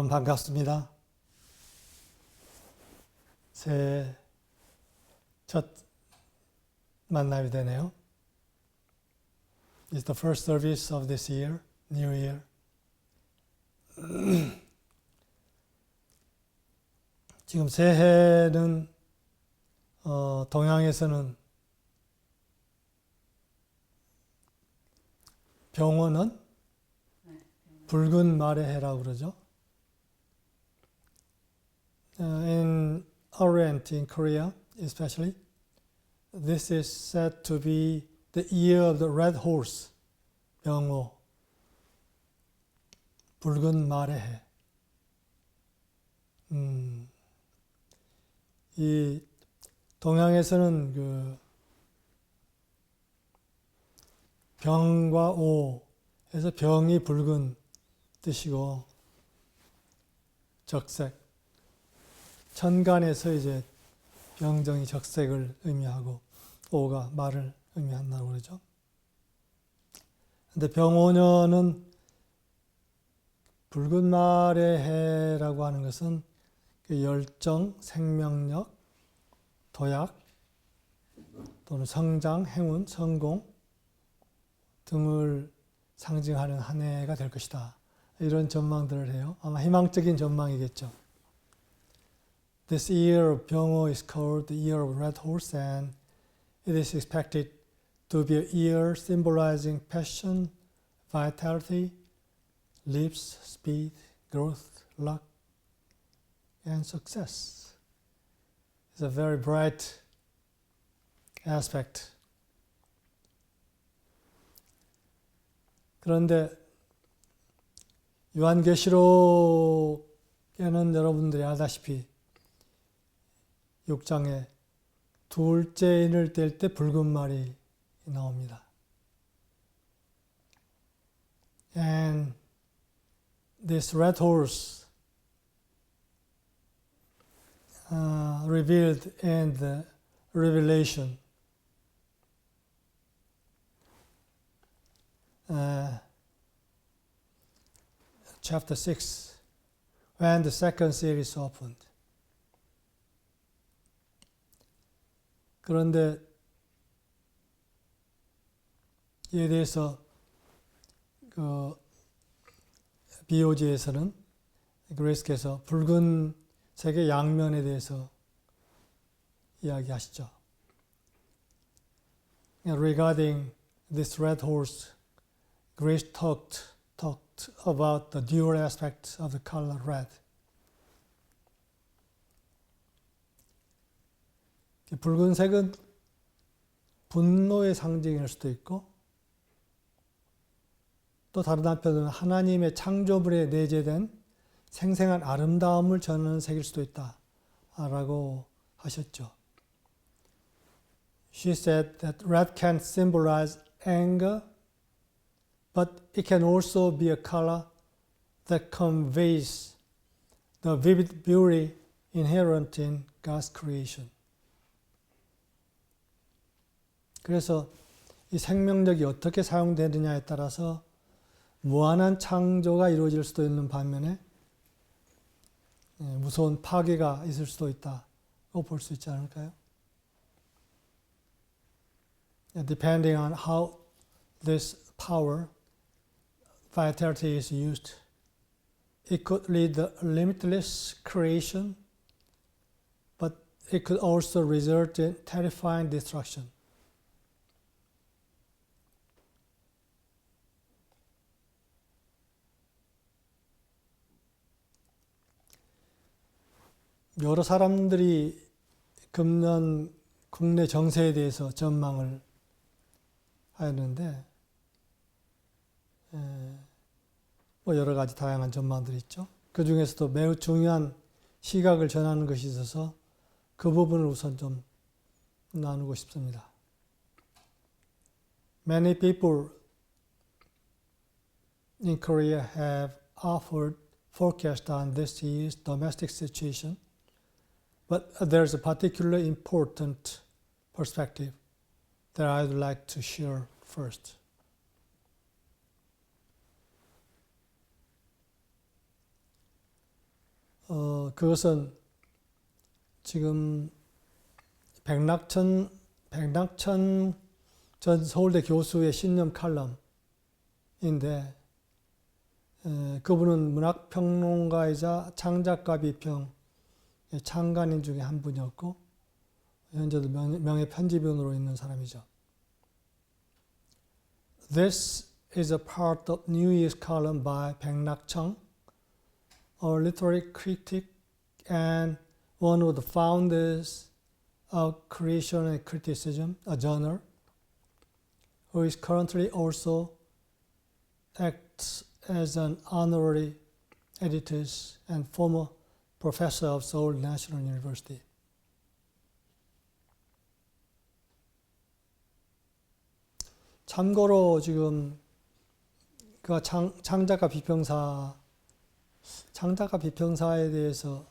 여러분 반갑습니다. 새해 첫 만남이 되네요. It's the first service of this year, New Year. 지금 새해는 동양에서는 병원은 붉은 말의 해라고 그러죠. In Orient, in Korea especially, this is said to be the year of the red horse, 병호, 붉은 말의 해. 이 동양에서는 그 병과 오 해서 병이 붉은 뜻이고 적색, 천간에서 이제 병정이 적색을 의미하고 오가 말을 의미한다고 그러죠. 근데 병오년은 붉은 말의 해라고 하는 것은 그 열정, 생명력, 도약 또는 성장, 행운, 성공 등을 상징하는 한 해가 될 것이다. 이런 전망들을 해요. 아마 희망적인 전망이겠죠. This year of 병호 is called the year of red horse, and it is expected to be a year symbolizing passion, vitality, leaps, speed, growth, luck, and success. It's a very bright aspect. 그런데 요한계시록에는 여러분들이 알다시피 6장에 둘째 인을 뗄 때 붉은 말이 나옵니다. And this red horse revealed in the Revelation chapter 6 when the second seal is opened. 그런데 이에 대해서 그 BOG에서는 그레이스께서 붉은 색의 양면에 대해서 이야기하시죠. Regarding this red horse, Grace talked about the dual aspects of the color red. 붉은색은 분노의 상징일 수도 있고 또 다른 한편으로는 하나님의 창조물에 내재된 생생한 아름다움을 전하는 색일 수도 있다라고 하셨죠. She said that red can symbolize anger, but it can also be a color that conveys the vivid beauty inherent in God's creation. 그래서 이 생명력이 어떻게 사용되느냐에 따라서 무한한 창조가 이루어질 수도 있는 반면에 무서운 파괴가 있을 수도 있다고 볼 수 있지 않을까요? Depending on how this power, vitality is used, it could lead to limitless creation, but it could also result in terrifying destruction. 여러 사람들이 금년 국내 정세에 대해서 전망을 하였는데 뭐 여러 가지 다양한 전망들이 있죠. 그 중에서도 매우 중요한 시각을 전하는 것이 있어서 그 부분을 우선 좀 나누고 싶습니다. Many people in Korea have offered forecast on this year's domestic situation. But there's a particularly important perspective that I'd like to share first. 그것은 지금 백낙천 전 서울대 교수의 신념 칼럼인데, 그분은 문학평론가이자 창작가 비평 창간인 중에 한 분이었고, 현재도 명예 편집위원으로 있는 사람이죠. This is a part of New Year's column by Baek Nak-cheong, a literary critic and one of the founders of Creation and Criticism, a journal, who is currently also acts as an honorary editor and former professor of Seoul National University. 참고로 지금 그 창작가 비평사에 대해서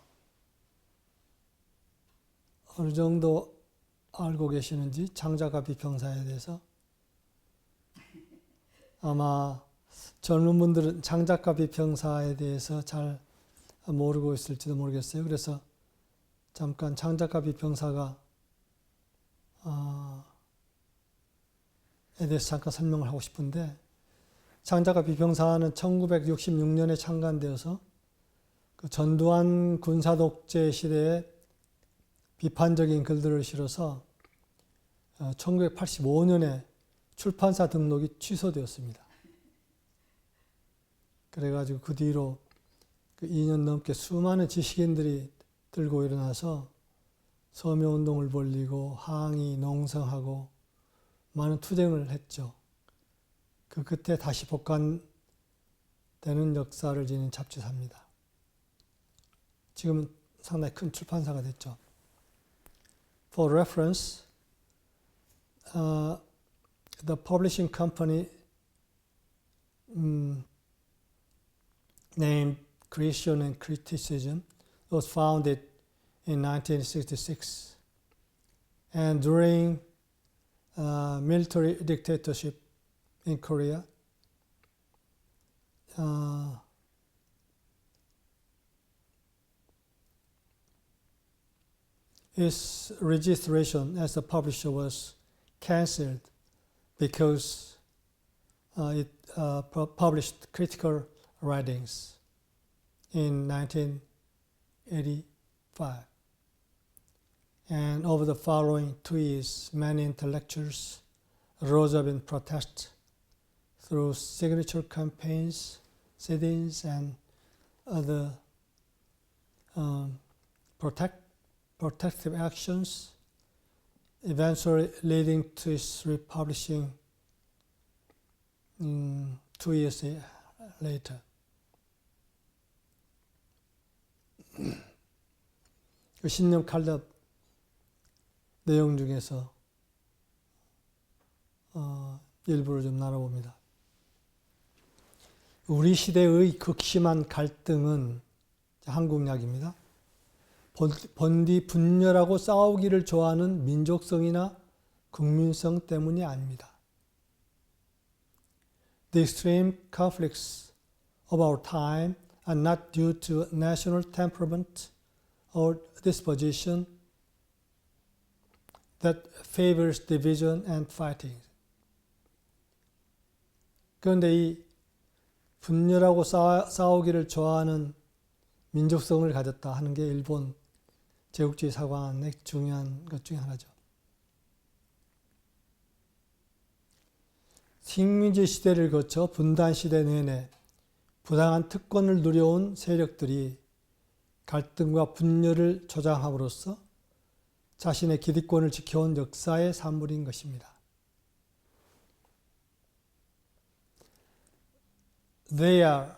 어느 정도 알고 계시는지, 창작가 비평사에 대해서 아마 젊은 분들은 창작가 비평사에 대해서 잘 모르고 있을지도 모르겠어요. 그래서 잠깐 창작가 비평사가 에 대해서 잠깐 설명을 하고 싶은데, 창작가 비평사는 1966년에 창간되어서 그 전두환 군사 독재 시대에 비판적인 글들을 실어서 1985년에 출판사 등록이 취소되었습니다. 그래가지고 그 뒤로 그 2년 넘게 수많은 지식인들이 들고 일어나서 서명운동을 벌이고 항의, 농성하고 많은 투쟁을 했죠. 그 끝에 다시 복간되는 역사를 지닌 잡지사입니다. 지금은 상당히 큰 출판사가 됐죠. For reference, the publishing company named Creation and Criticism was founded in 1966, and during military dictatorship in Korea, its registration as a publisher was cancelled because it published critical writings in 1985. And over the following 2 years, many intellectuals rose up in protest through signature campaigns, sit-ins, and other protective actions, eventually leading to its republishing 2 years later. 그 신념 칼럼 내용 중에서 일부를 좀 나눠봅니다. 우리 시대의 극심한 갈등은, 한국약입니다, 번디 분열하고 싸우기를 좋아하는 민족성이나 국민성 때문이 아닙니다. The extreme conflicts of our time are not due to national temperament or disposition that favors division and fighting. 그런데 이 분열하고 싸우기를 좋아하는 민족성을 가졌다 하는 게 일본 제국주의 사관의 중요한 것 중에 하나죠. 식민지 시대를 거쳐 분단 시대 내내 부당한 특권을 누려온 세력들이 갈등과 분열을 조장함으로써 자신의 기득권을 지켜온 역사의 산물인 것입니다. They are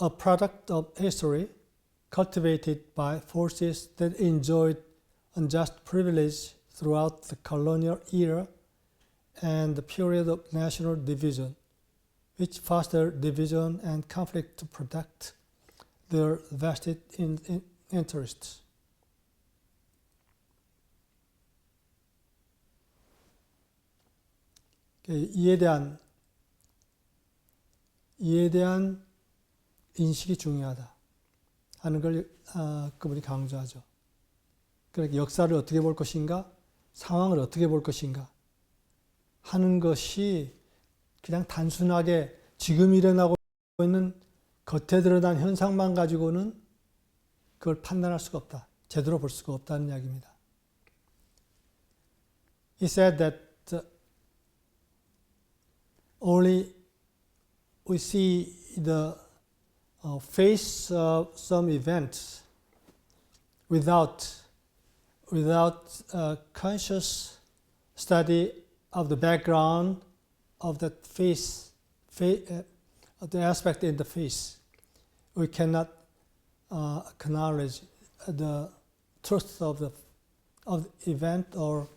a product of history cultivated by forces that enjoyed unjust privilege throughout the colonial era and the period of national division, which fostered division and conflict to protect their vested interests. 이에 대한 인식이 중요하다 하는 걸 그분이 강조하죠. 그러니까 역사를 어떻게 볼 것인가, 상황을 어떻게 볼 것인가 하는 것이 그냥 단순하게 지금 일어나고 있는 겉에 드러난 현상만 가지고는 그걸 판단할 수가 없다. 제대로 볼 수가 없다는 이야기입니다. He said that only we see the face of some events without conscious study of the background of that face, the aspect in the face. We cannot acknowledge the truth of the event or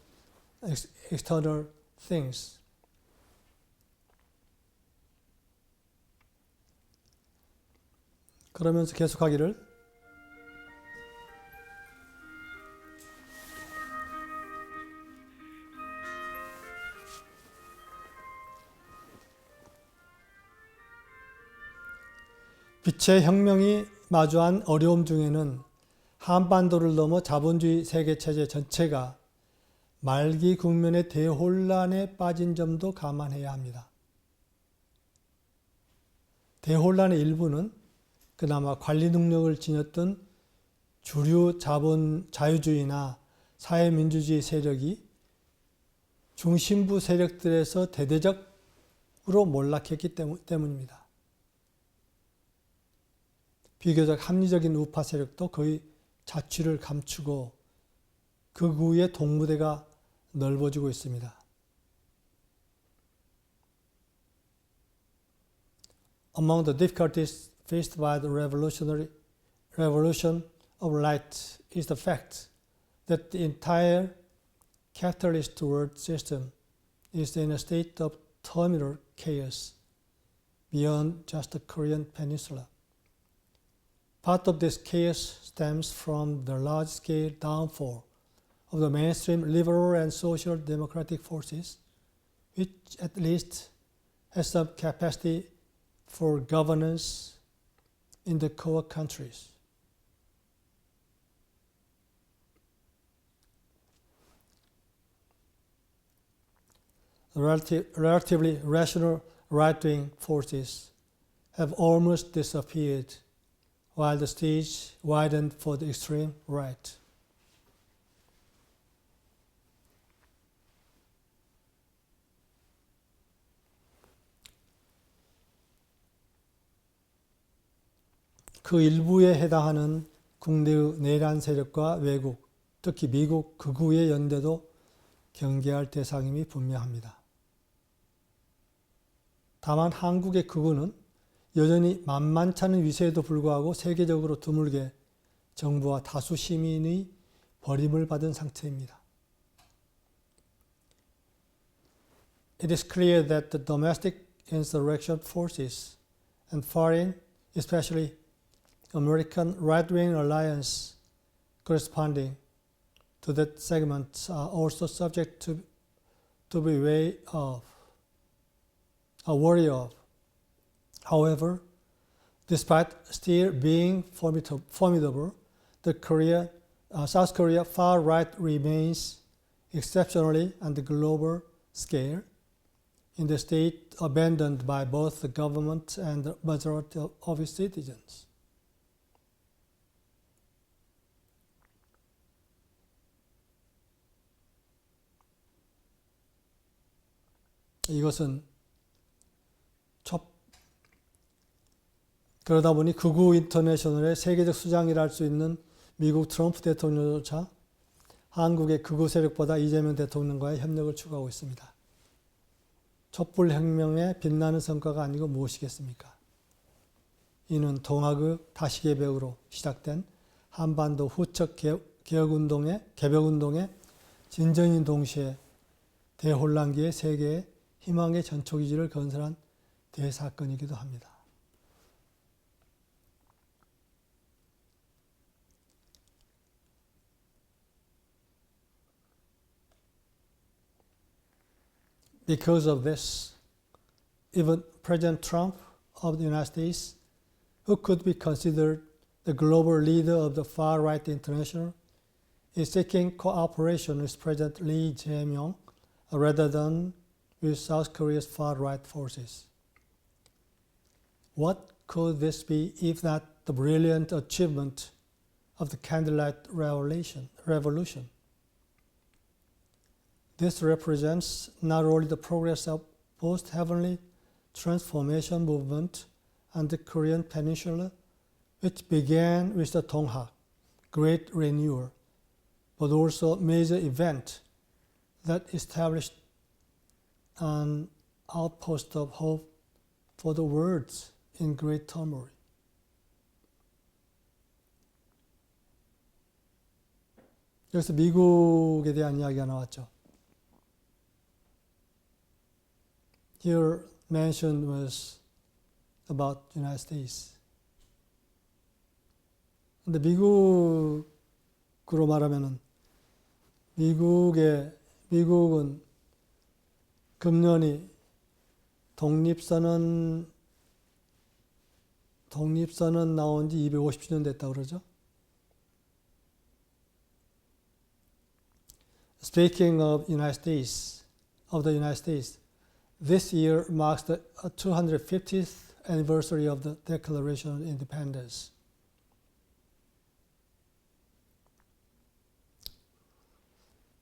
external things. 그러면서 계속하기를 빛의 혁명이 마주한 어려움 중에는 한반도를 넘어 자본주의 세계체제 전체가 말기 국면의 대혼란에 빠진 점도 감안해야 합니다. 대혼란의 일부는 그나마 관리 능력을 지녔던 주류 자유주의나 사회민주주의 세력이 중심부 세력들에서 대대적으로 몰락했기 때문입니다. 비교적 합리적인 우파 세력도 거의 자취를 감추고 극우의 동무대가 넓어지고 있습니다. Among the difficulties faced by the revolution of light is the fact that the entire capitalist world system is in a state of terminal chaos beyond just the Korean peninsula. Part of this chaos stems from the large-scale downfall of the mainstream liberal and social democratic forces, which at least has some capacity for governance in the core countries. Relatively rational right-wing forces have almost disappeared while the stage widened for the extreme right. 그 일부에 해당하는 국내의 내란 세력과 외국, 특히 미국 극우의 연대도 경계할 대상임이 분명합니다. 다만 한국의 극우는 여전히 만만찮은 위세에도 불구하고 세계적으로 드물게 정부와 다수 시민의 버림을 받은 상태입니다. It is clear that the domestic insurrection forces and foreign, especially American right-wing alliance corresponding to that segment are also subject to be wary of. However, despite still being formidable, the South Korea far right remains exceptionally on the global scale in the state abandoned by both the government and the majority of its citizens. 이것은 그러다 보니 극우 인터내셔널의 세계적 수장이라 할 수 있는 미국 트럼프 대통령조차 한국의 극우 세력보다 이재명 대통령과의 협력을 추구하고 있습니다. 촛불혁명의 빛나는 성과가 아니고 무엇이겠습니까? 이는 동학의 다시개벽으로 시작된 한반도 후척 개벽운동의 진전인 동시에 대혼란기의 세계의 희망의 전초기지를 건설한 대사건이기도 합니다. Because of this, even President Trump of the United States, who could be considered the global leader of the Far-Right International, is seeking cooperation with President Lee Jae-myung rather than with South Korea's far-right forces. What could this be if not the brilliant achievement of the candlelight revolution? This represents not only the progress of post-heavenly transformation movement on the Korean peninsula, which began with the Donghak, Great Renewal, but also a major event that established an outpost of hope for the world in great turmoil. 여기서 미국에 대한 이야기가 나왔죠. Here mentioned was about United States. 근데 미국으로 말하면은 미국은 금년이 독립선언 나온 지 250주년 됐다고 그러죠. Speaking of the United States, this year marks the 250th anniversary of the Declaration of Independence.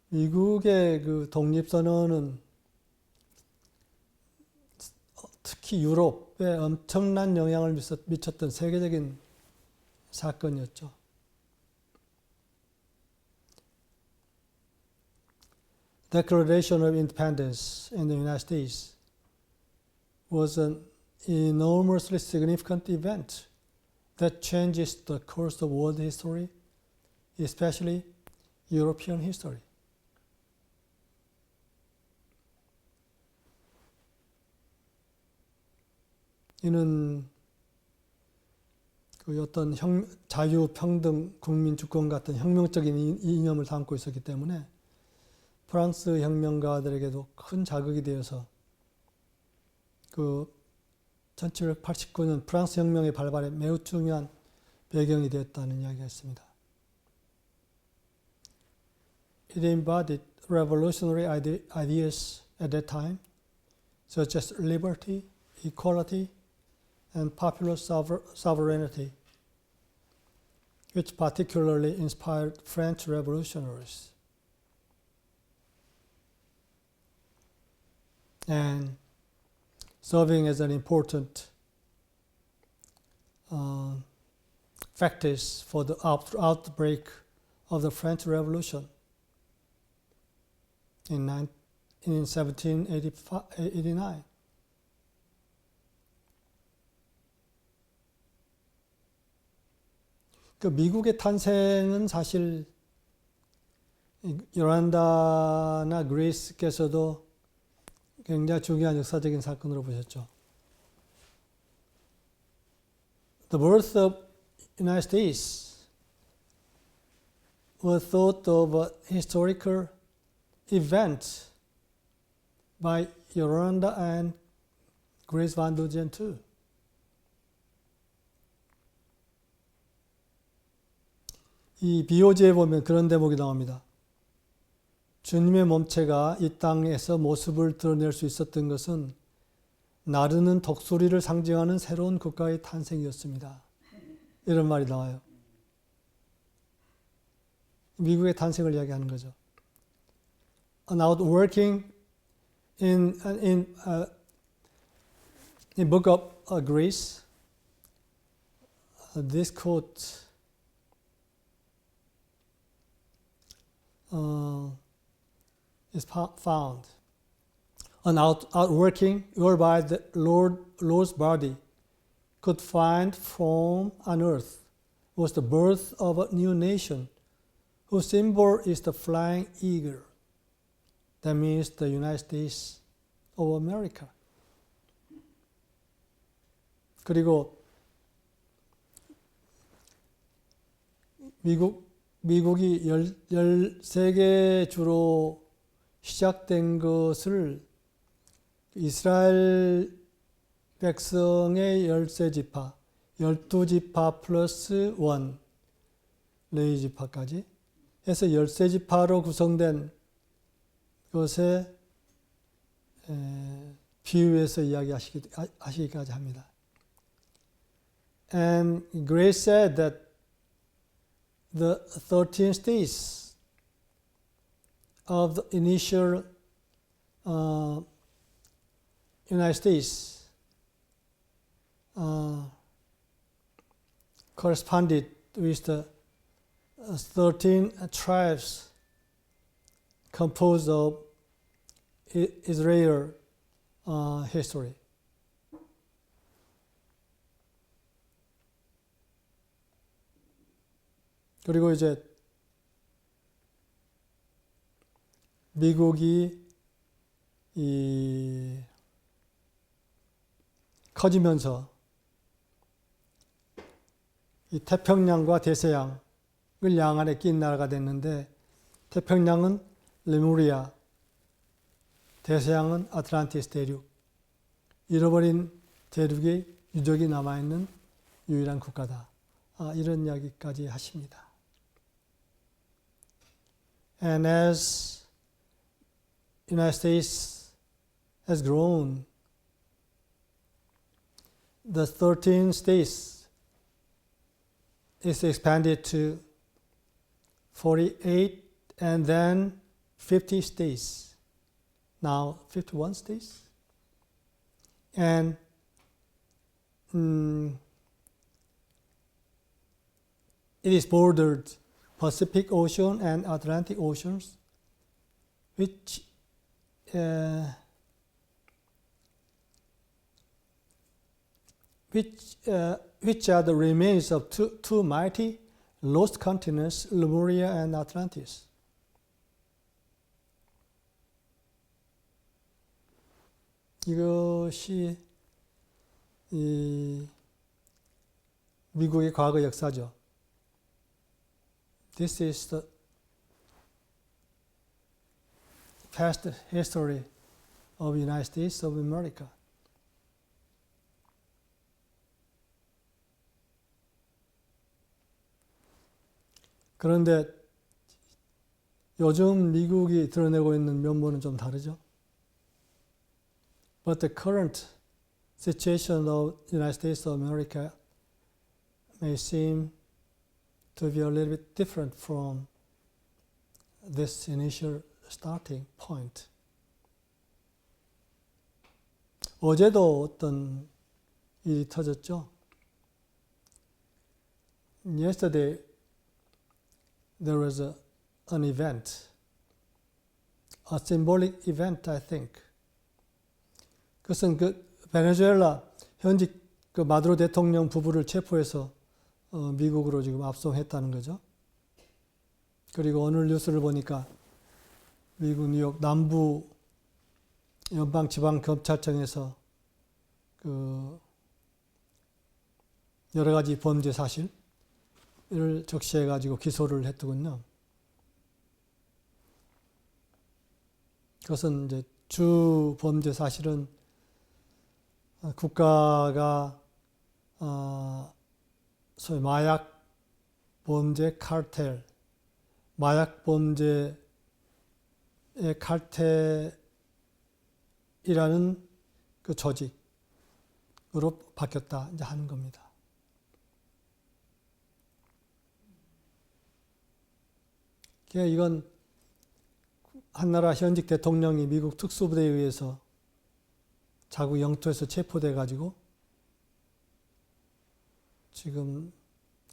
미국의 그 독립선언은 특히 유럽에 엄청난 영향을 미쳤던 세계적인 사건이었죠. Declaration of Independence in the United States was an enormously significant event that changes the course of world history, especially European history. 이는 그 어떤 자유, 평등, 국민 주권 같은 혁명적인 이념을 담고 있었기 때문에 프랑스 혁명가들에게도 큰 자극이 되어서 그 1789년 프랑스 혁명의 발발에 매우 중요한 배경이 되었다는 이야기가 있습니다. It embodied revolutionary ideas at that time, such as liberty, equality, and popular sovereignty, which particularly inspired French revolutionaries. And serving as an important factors for the outbreak of the French Revolution in 1789. 그 미국의 탄생은 사실 요란다나 그리스께서도 굉장히 중요한 역사적인 사건으로 보셨죠. The birth of United States was thought of a historical event by Yolanda and Grace Van Duzen too. 이 비오지에 보면 그런 대목이 나옵니다. 주님의 몸체가 이 땅에서 모습을 드러낼 수 있었던 것은 나르는 독수리를 상징하는 새로운 국가의 탄생이었습니다. 이런 말이 나와요. 미국의 탄생을 이야기하는 거죠. Now working in Book of Greece, this quote is found. An outworking whereby the Lord's body could find form on earth was the birth of a new nation whose symbol is the flying eagle. That means the United States of America. 그리고 미국이 13개 주로 시작된 것을 이스라엘 백성의 13지파, 12지파 플러스 1 레위지파까지 해서 13지파로 구성된 것에 비유해서 이야기하시기까지 합니다. And Grace said that the 13 states of the initial United States corresponded with the 13 tribes composed of Israel history. 그리고 이제 미국이 커지면서 이 태평양과 대서양을 양안에 낀 나라가 됐는데, 태평양은 레무리아, 대서양은 아틀란티스 대륙, 잃어버린 대륙의 유적이 남아있는 유일한 국가다. 이런 이야기까지 하십니다. And as United States has grown, the 13 states is expanded to 48 and then 50 states. Now 51 states. And it is bordered Pacific Ocean and Atlantic Oceans, which are the remains of two mighty lost continents, Lemuria and Atlantis. 이것이 미국의 과거 역사죠. This is the past history of the United States of America. 그런데 요즘 미국이 드러내고 있는 면모는 좀 다르죠. But the current situation of the United States of America may seem to be a little bit different from this initial starting point. 어제도 어떤 일이 터졌죠. Yesterday there was an event, a symbolic event, I think. 그것은 베네수엘라 현직 마두로 대통령 부부를 체포해서 미국으로 지금 압송했다는 거죠. 그리고 오늘 뉴스를 보니까 미국 뉴욕 남부 연방지방검찰청에서 여러 가지 범죄 사실을 적시해가지고 기소를 했더군요. 그것은 이제 주 범죄 사실은 국가가 소위 마약 범죄 칼텔, 마약 범죄의 칼텔이라는 그 조직으로 바뀌었다 이제 하는 겁니다. 이건 한나라 현직 대통령이 미국 특수부대에 의해서 자국 영토에서 체포돼 가지고 지금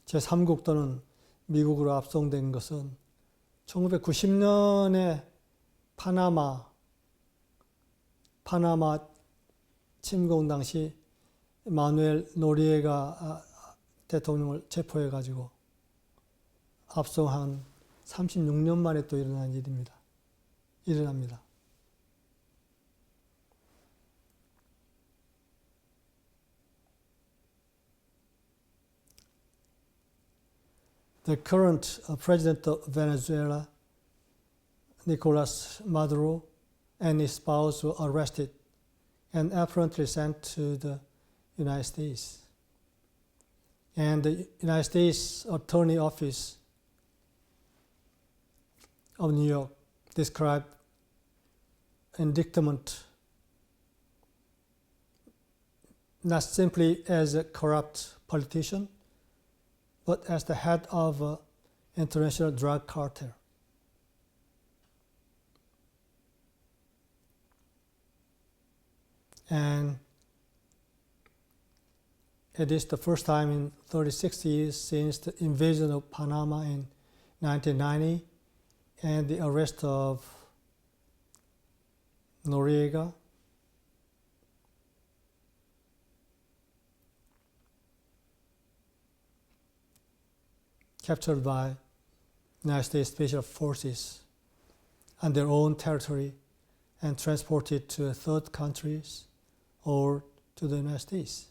제3국도는 미국으로 압송된 것은 1990년에 파나마 침공 당시 마누엘 노리에가 대통령을 체포해 가지고 압송한 36년 만에 또 일어난 일어납니다. The current president of Venezuela, Nicolas Maduro, and his spouse were arrested and apparently sent to the United States. And the United States Attorney Office of New York described indictment not simply as a corrupt politician, but as the head of an international drug cartel. And it is the first time in 36 years since the invasion of Panama in 1990 and the arrest of Noriega, captured by United States Special Forces on their own territory and transported to third countries or to the United States.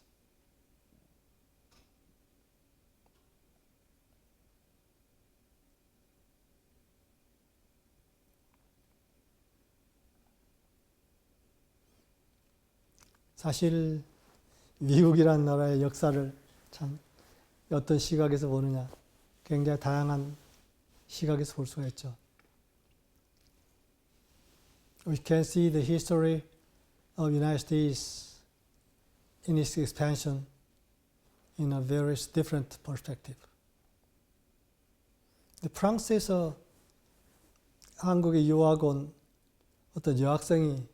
사실 미국이라는 나라의 역사를 참 어떤 시각에서 보느냐, 굉장히 다양한 시각에서 볼 수가 있죠. We can see the history of United States in its expansion in a very different perspective. 프랑스에서 한국에 유학 온 어떤 여학생이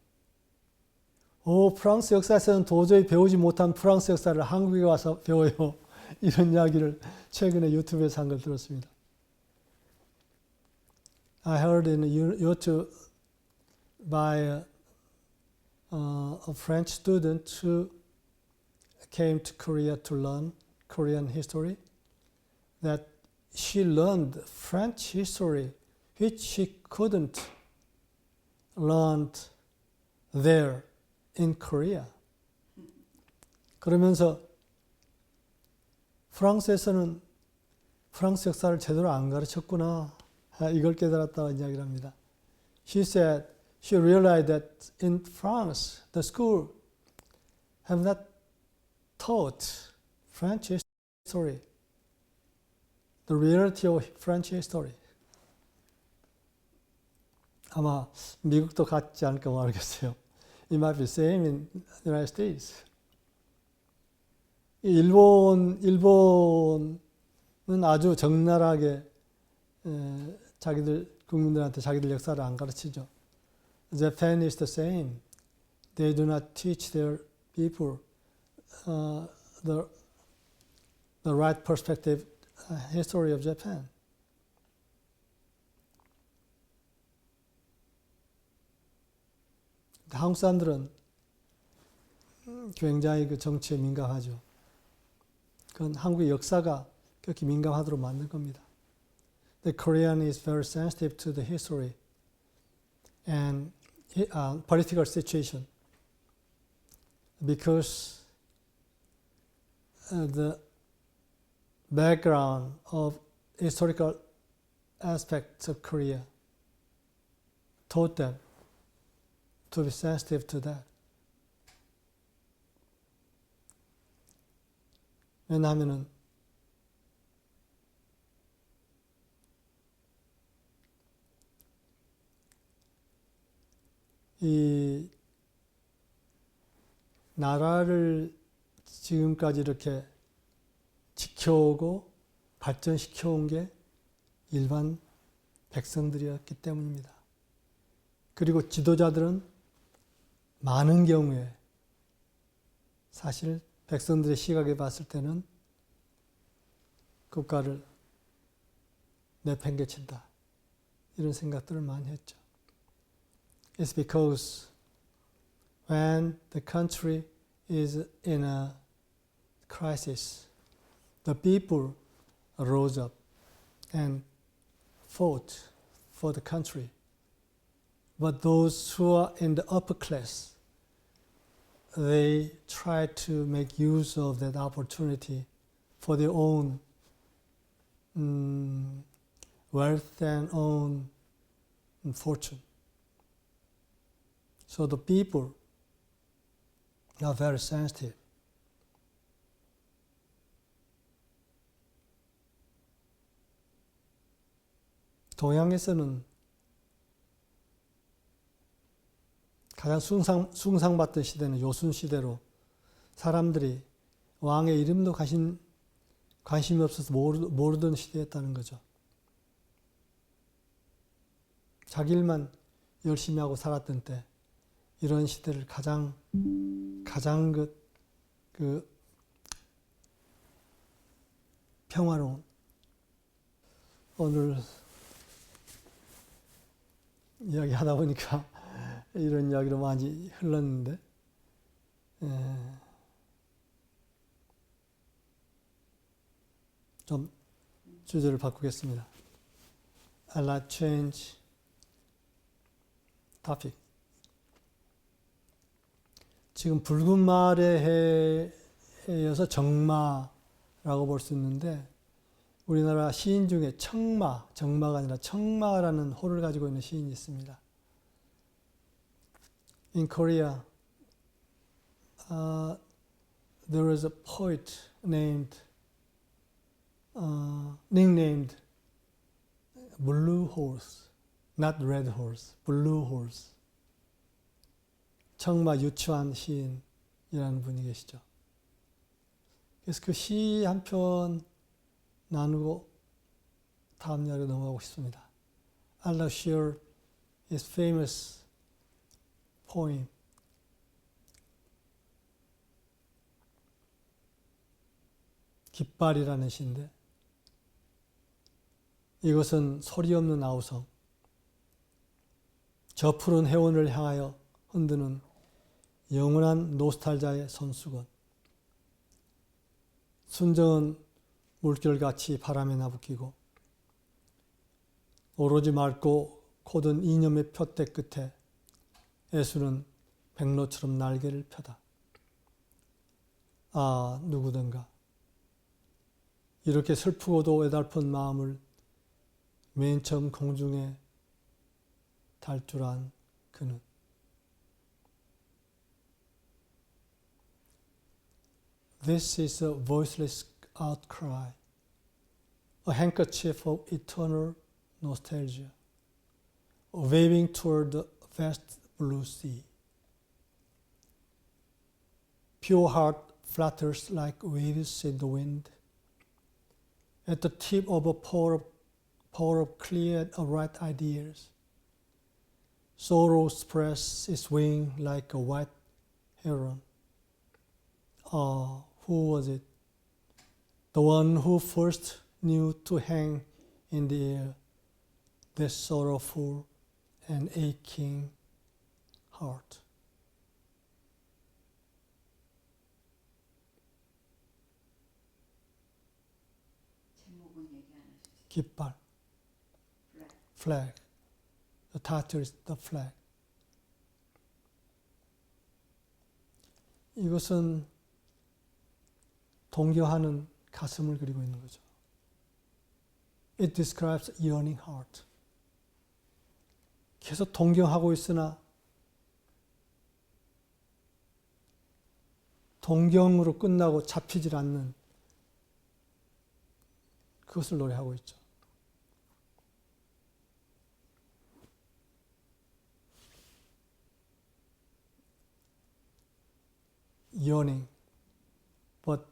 프랑스 역사에서는 도저히 배우지 못한 프랑스 역사를 한국에 와서 배워요. 이런 이야기를 최근에 유튜브에서 한 걸 들었습니다. I heard in YouTube by a French student who came to Korea to learn Korean history, that she learned French history which she couldn't learn there in Korea. 그러면서 프랑스에서는 프랑스 역사를 제대로 안 가르쳤구나, 이걸 깨달았다는 이야기를 합니다. She said she realized that in France the school have not taught French history, the reality of French history. 아마 미국도 같지 않을까 모르겠어요. It might be the same in the United States. 일본은 아주 적나라하게 자기들 국민들한테 자기들 역사를 안 가르치죠. Japan is the same. They do not teach their people the right perspective history of Japan. 한국 사람들은 굉장히 그 정치에 민감하죠. 그건 한국의 역사가 그렇게 민감하도록 만든 겁니다. The Korean is very sensitive to the history and political situation because the background of historical aspects of Korea taught them to be sensitive to that. 왜냐하면은 이 나라를 지금까지 이렇게 지켜오고 발전시켜온 게 일반 백성들이었기 때문입니다. 그리고 지도자들은 많은 경우에 사실 백성들의 시각에 봤을 때는 국가를 내팽개친다, 이런 생각들을 많이 했죠. It's because when the country is in a crisis, the people rose up and fought for the country. But those who are in the upper class, they try to make use of that opportunity for their own wealth and own fortune. So the people are very sensitive. 동양에서는 가장 숭상받던 시대는 요순 시대로 사람들이 왕의 이름도 관심이 없어서 모르던 시대였다는 거죠. 자기 일만 열심히 하고 살았던 때 이런 시대를 가장 평화로운, 오늘 이야기 하다 보니까 이런 이야기로 많이 흘렀는데, 좀 주제를 바꾸겠습니다. I'd like to change topic. 지금 붉은 말의 해여서 정마라고 볼 수 있는데, 우리나라 시인 중에 정마가 아니라 청마라는 호를 가지고 있는 시인이 있습니다. In Korea, there is a poet nicknamed Blue Horse, not Red Horse, Blue Horse. 청마 유치환 시인이라는 분이 계시죠. 그래서 그 시 한 편 나누고 다음 이야기로 넘어가고 싶습니다. I'd like to share his famous poem. 깃발이라는 시인데, 이것은 소리 없는 아우성, 저 푸른 해원을 향하여 흔드는 영원한 노스탈자의 손수건. 순정은 물결같이 바람에 나부끼고 오로지 맑고 고든 이념의 표대 끝에 애수는 백로처럼 날개를 펴다. 아, 누구든가 이렇게 슬프고도 애달픈 마음을 맨 처음 공중에 달 줄 안 그는. This is a voiceless outcry, a handkerchief of eternal nostalgia, waving toward the vast blue sea. Pure heart flutters like waves in the wind. At the tip of a pour of clear and right ideas, sorrow spreads its wing like a white heron. Ah, who was it? The one who first knew to hang in the air, that sorrowful and aching heart. 깃발, flag. The title is the flag. 이것은 동경하는 가슴을 그리고 있는 거죠. It describes a yearning heart. 계속 동경하고 있으나 동경으로 끝나고 잡히질 않는 그것을 노래하고 있죠. yearning, but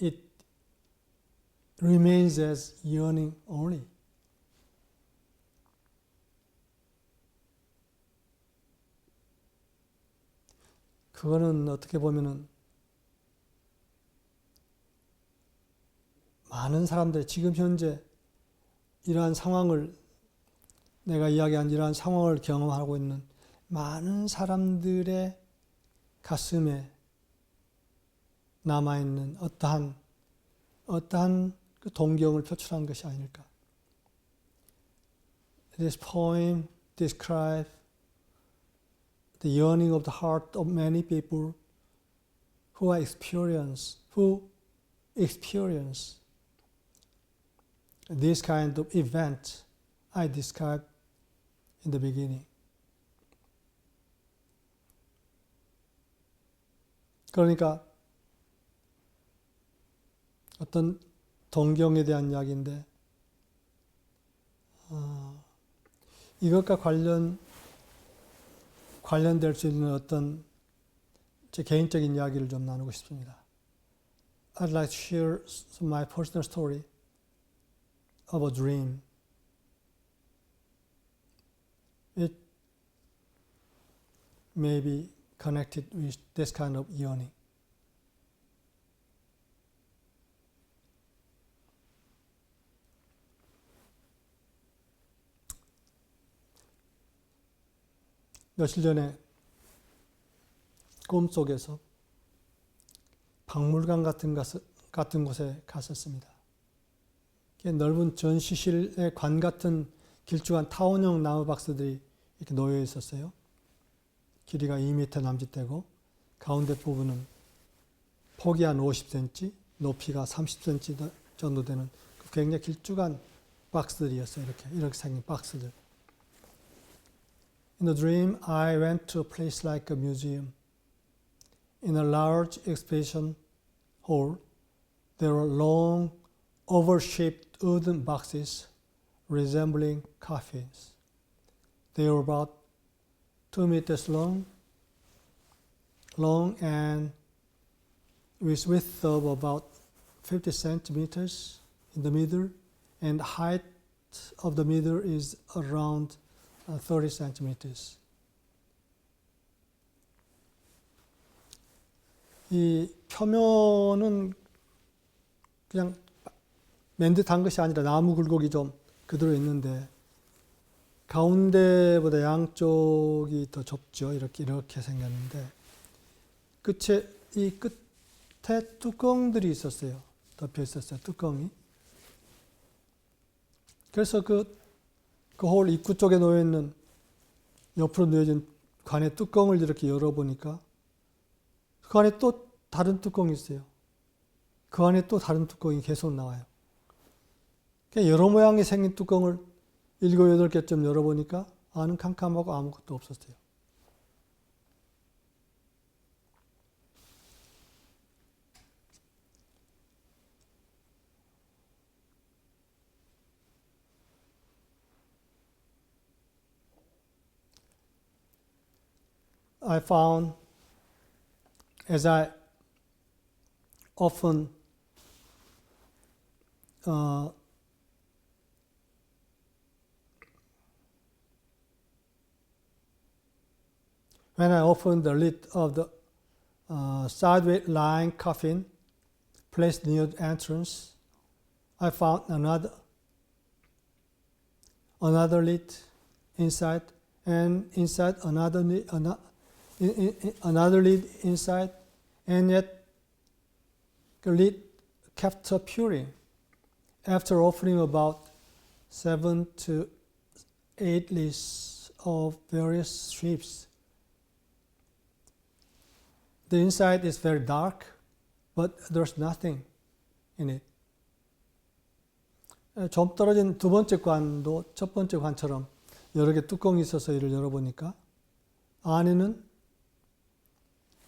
it remains as yearning only. 그거는 어떻게 보면은 많은 사람들이 지금 현재 이러한 상황을, 내가 이야기한 이러한 상황을 경험하고 있는 많은 사람들의 가슴에 남아있는 어떠한 그 동경을 표출한 것이 아닐까. This poem describes the yearning of the heart of many people who experience this kind of event I described in the beginning. 그러니까 어떤 동경에 대한 이야기인데 이것과 관련될 수 있는 어떤 제 개인적인 이야기를 좀 나누고 싶습니다. I'd like to share my personal story of a dream. It may be connected with this kind of yearning. 며칠 전에 꿈속에서 박물관 같은 곳에 갔었습니다. 넓은 전시실의 관 같은 길쭉한 타원형 나무 박스들이 이렇게 놓여 있었어요. 길이가 2m 남짓되고 가운데 부분은 폭이 한 50cm, 높이가 30cm 정도 되는 굉장히 길쭉한 박스들이었어요. 이렇게 생긴 박스들. In the dream, I went to a place like a museum. In a large exhibition hall, there were long, oval-shaped wooden boxes resembling coffins. They were about 2 meters long and with width of about 50 centimeters in the middle, and the height of the middle is around 30 centimeters. 이 표면은 그냥 맨 듯한 것이 아니라 나무 굴곡이 좀 그대로 있는데 가운데보다 양쪽이 더 좁죠. 이렇게 생겼는데 이 끝에 뚜껑들이 있었어요. 덮여 있었어요. 뚜껑이. 그래서 그 홀 입구 쪽에 놓여 있는 옆으로 놓여진 관의 뚜껑을 이렇게 열어보니까 그 안에 또 다른 뚜껑이 있어요. 그 안에 또 다른 뚜껑이 계속 나와요. 여러 모양이 생긴 뚜껑을 7, 8개쯤 열어보니까 안은 캄캄하고 아무것도 없었어요. I found, as I often when I opened the lid of the sideways lying coffin placed near the entrance, I found another lid inside, and inside another lid inside, and yet the lid kept appearing. After opening about 7 to 8 lids of various strips, the inside is very dark, but there's nothing in it. 좀 떨어진 두 번째 관도 첫 번째 관처럼 여러 개 뚜껑이 있어서 이를 열어보니까 안에는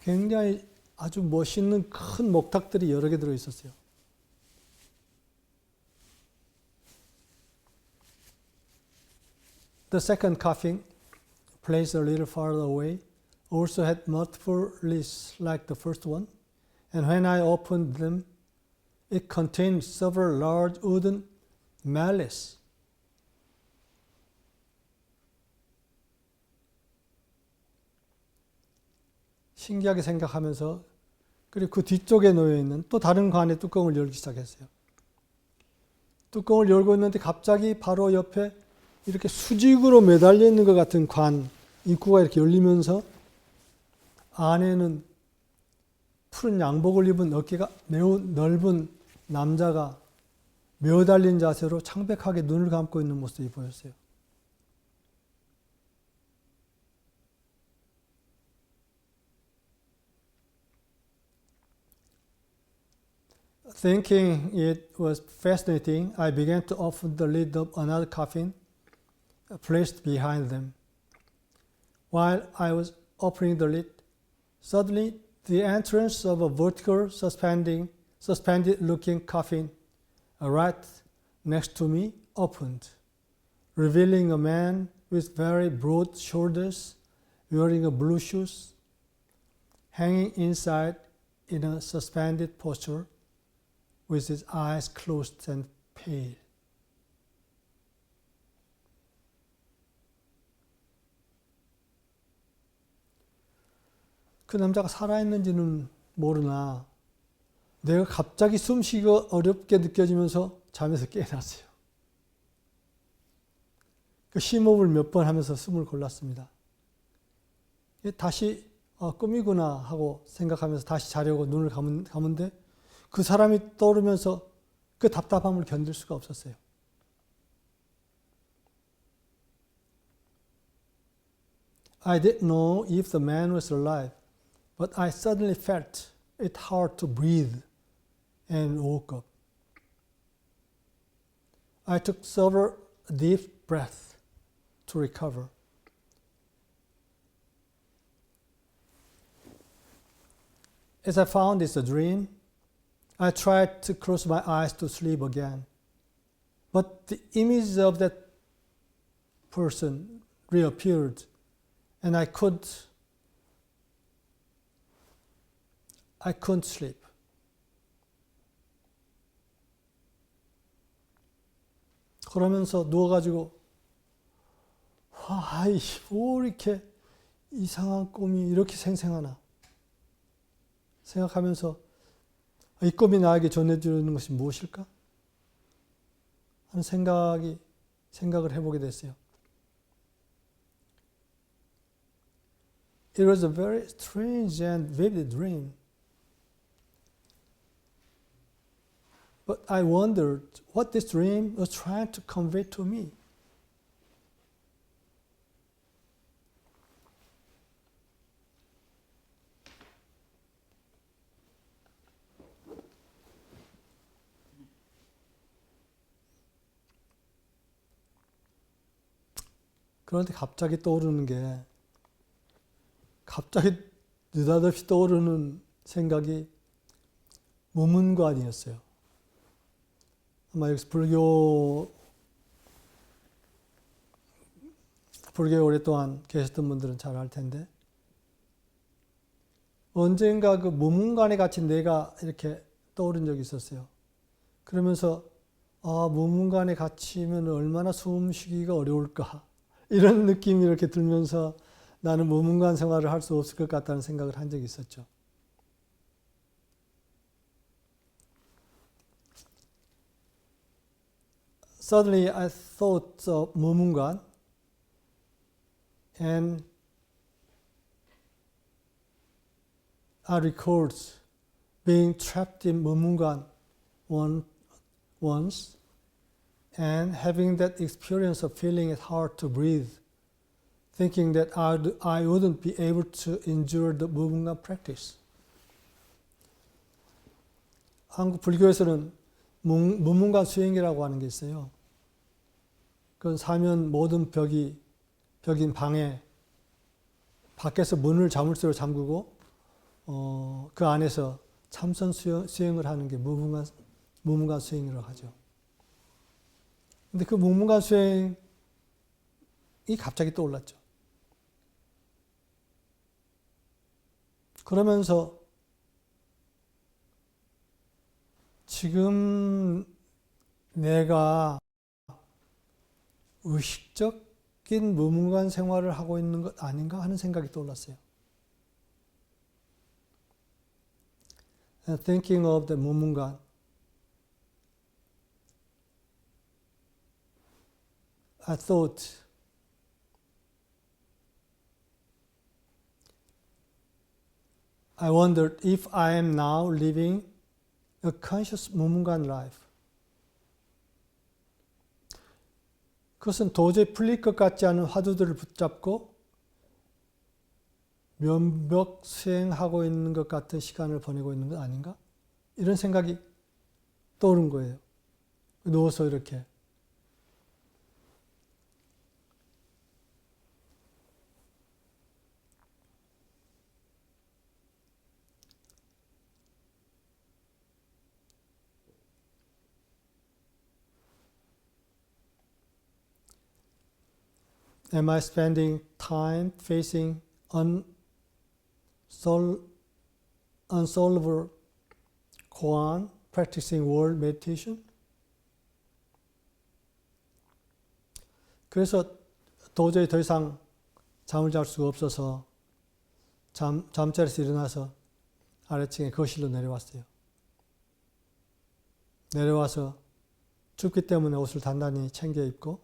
굉장히 아주 멋있는 큰 목탁들이 여러 개 들어 있었어요. The second coffin, placed a little farther away, also had multiple lids like the first one, and when I opened them, it contained several large wooden mallets. 신기하게 생각하면서 그리고 그 뒤쪽에 놓여 있는 또 다른 관의 뚜껑을 열기 시작했어요. 뚜껑을 열고 있는데 갑자기 바로 옆에 이렇게 수직으로 매달려 있는 것 같은 관 입구가 이렇게 열리면서 안에는 푸른 양복을 입은 어깨가 매우 넓은 남자가 매달린 자세로 창백하게 눈을 감고 있는 모습이 보였어요. Thinking it was fascinating, I began to open the lid of another coffin placed behind them. While I was opening the lid, suddenly the entrance of a vertical suspended looking coffin right next to me opened, revealing a man with very broad shoulders, wearing a blue shoes, hanging inside in a suspended posture, with his eyes closed and pale. 그 남자가 살아있는지는 모르나 내가 갑자기 숨쉬기가 어렵게 느껴지면서 잠에서 깨어났어요. 그 심호흡을 몇 번 하면서 숨을 골랐습니다. 다시 꿈이구나 하고 생각하면서 다시 자려고 눈을 감은데 그 사람이 떠오르면서 그 답답함을 견딜 수가 없었어요. I didn't know if the man was alive, but I suddenly felt it hard to breathe and woke up. I took several deep breaths to recover. As I found it's a dream, I tried to close my eyes to sleep again. But the image of that person reappeared, and I couldn't sleep. 그러면서 누워가지고 아이 뭐 이렇게 이상한 꿈이 이렇게 생생하나 생각하면서 이 꿈이 나에게 전해주는 것이 무엇일까? 하는 생각을 해보게 됐어요. It was a very strange and vivid dream. But I wondered what this dream was trying to convey to me. 그런데 갑자기 떠오르는 게 갑자기 느닷없이 떠오르는 생각이 무문관이었어요. 아마 여기서 불교에 오랫동안 계셨던 분들은 잘 알 텐데 언젠가 그 무문관에 갇힌 내가 이렇게 떠오른 적이 있었어요. 그러면서 무문관에 갇히면 얼마나 숨쉬기가 어려울까 이런 느낌이 이렇게 들면서 나는 무문관 생활을 할 수 없을 것 같다는 생각을 한 적이 있었죠. Suddenly I thought of 무문관 and I recalled being trapped in 무문관 once and having that experience of feeling it hard to breathe, thinking that I wouldn't be able to endure the 무문관 practice. 한국 불교에서는 무문관 수행이라고 하는 게 있어요. 그건 사면 모든 벽인 방에 밖에서 문을 자물쇠로 잠그고 그 안에서 참선 수행을 하는 게 무문관 수행이라고 하죠. 근데 그 무문관 수행이 갑자기 떠올랐죠. 그러면서 지금 내가 의식적인 무문관 생활을 하고 있는 것 아닌가 하는 생각이 떠올랐어요. And thinking of the 무문관, I thought I wondered if I am now living a conscious 무문관 life. 그것은 도저히 풀릴 것 같지 않은 화두들을 붙잡고 면벽 수행하고 있는 것 같은 시간을 보내고 있는 것 아닌가? 이런 생각이 떠오른 거예요. 누워서 이렇게. Am I spending time facing unsolvable koan, practicing world meditation? 그래서 도저히 더 이상 잠을 잘 수가 없어서 잠자리에서 일어나서 아래층에 거실로 내려왔어요. 내려와서 춥기 때문에 옷을 단단히 챙겨 입고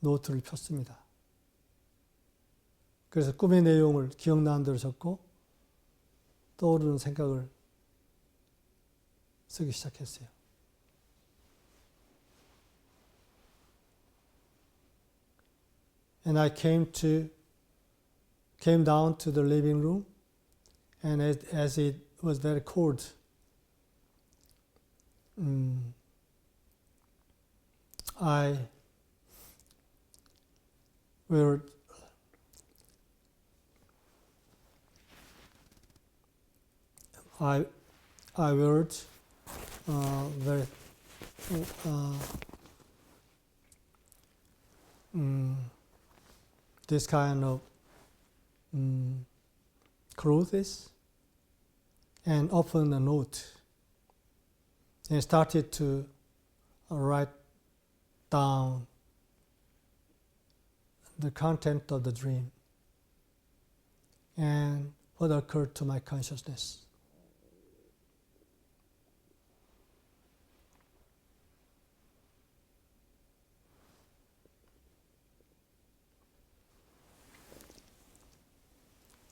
노트를 폈습니다. 그래서 꿈의 내용을 기억나는 대로 적고 떠오르는 생각을 쓰기 시작했어요. And I came down to the living room, and as it was very cold, I wear very this kind of clothes and opened a note and started to write down the content of the dream and what occurred to my consciousness.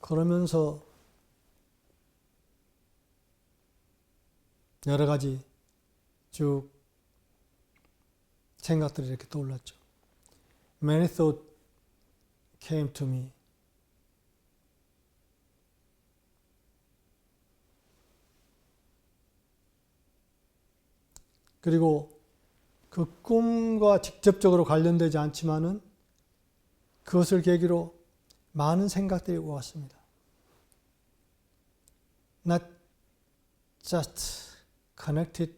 그러면서 여러 가지 쭉 생각들이 이렇게 떠올랐죠. Many thoughts came to me. 그리고 그 꿈과 직접적으로 관련되지 않지만은 그것을 계기로 많은 생각들이 왔습니다. Not just connected